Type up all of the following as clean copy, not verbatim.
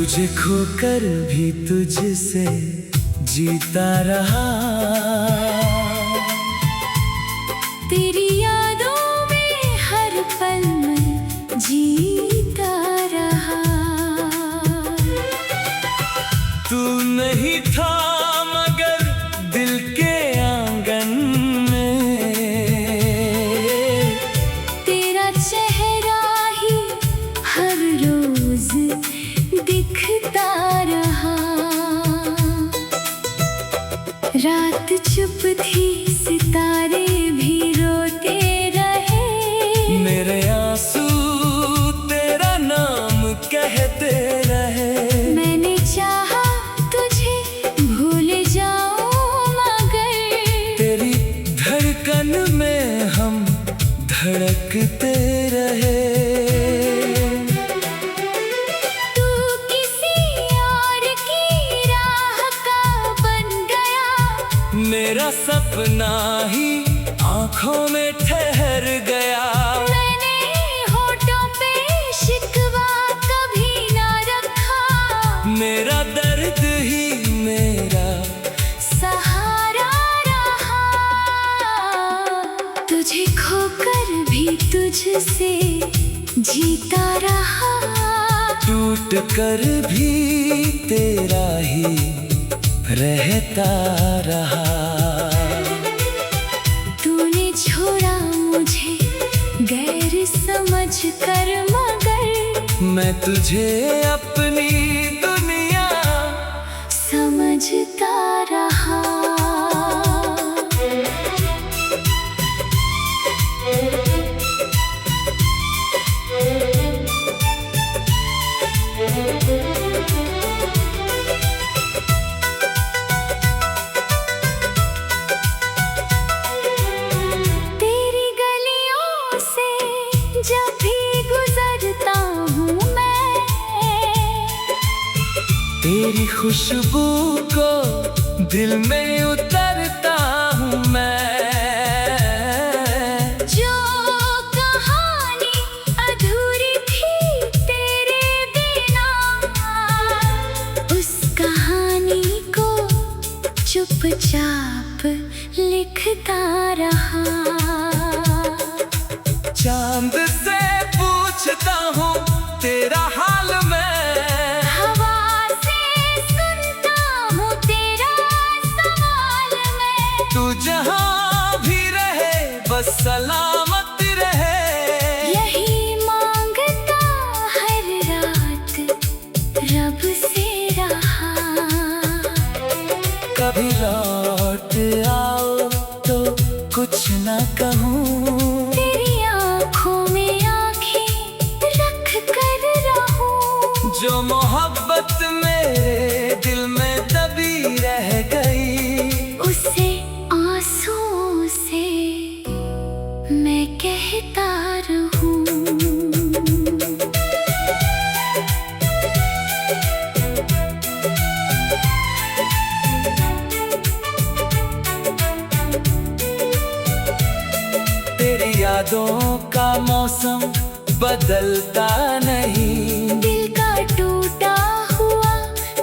तुझे खोकर भी तुझसे जीता रहा। तेरी यादों में हर पल में जीता रहा। तू नहीं था मगर दिल के आंगन में, तेरा चेहरा ही हर रोज दिखता रहा। रात चुप थी, सितारे भी रोते रहे। मेरे आंसू तेरा नाम कहते रहे। मैंने चाहा तुझे भूल जाऊं मगर तेरी धड़कन में हम धड़कते रहे। तू किसी और की राह का बन गया। मेरा सपना ही आँखों में ठहर गया। मैंने होठों पे शिकवा कभी ना रखा। मेरा दर्द ही मेरा सहारा रहा। तुझे खोकर भी तुझसे जीता रहा। टूट कर भी तेरा ही रहता रहा। तूने छोड़ा मुझे गैर समझ कर मगर मैं तुझे अपनी दुनिया समझता रहा। तेरी गलियों से जब भी गुजरता हूँ मैं, तेरी खुशबू को दिल में उतरता हूँ मैं। जो कहानी अधूरी थी तेरे बिना, उस कहानी को चुपचाप लिखता रहा। चांद से पूछता हूँ तेरा हाल मैं। हवा से सुनता हूँ तेरा सवाल मैं। तू जहाँ भी रहे बस सलामत रहे। यही मांगता हर रात रब से रहा। कभी लौट आओ तो कुछ ना कहूँ। तेरी आँखों में आँखें रख कर रहूं। जो मोहब्बत मेरे दिल में दबी रह गई, उसे आंसुओं से मैं कहता रहूं। तेरी यादों का मौसम बदलता नहीं। दिल का टूटा हुआ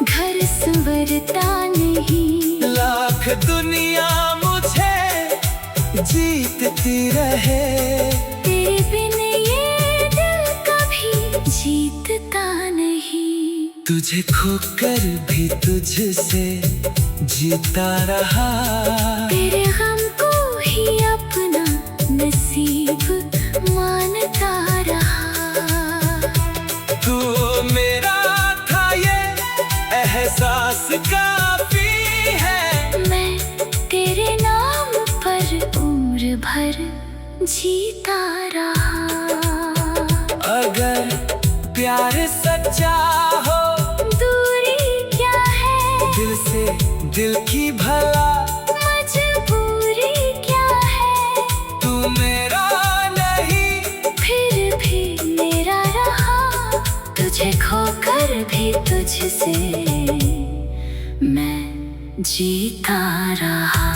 घर संवरता नहीं। लाख दुनिया मुझे जीतती रहे। तेरे बिन ये दिल कभी जीतता नहीं। तुझे खोकर भी तुझसे जीता रहा। तेरे गम को ही अपना नसीब मानता रहा। तू मेरा था ये एहसास काफी है। मैं तेरे नाम पर उम्र भर जीता रहा। अगर प्यार सच्चा हो दूरी क्या है, दिल से दिल की भला मजबूरी क्या है। तू मेरा नहीं फिर भी मेरा रहा। तुझे खोकर भी तुझसे मैं जीता रहा।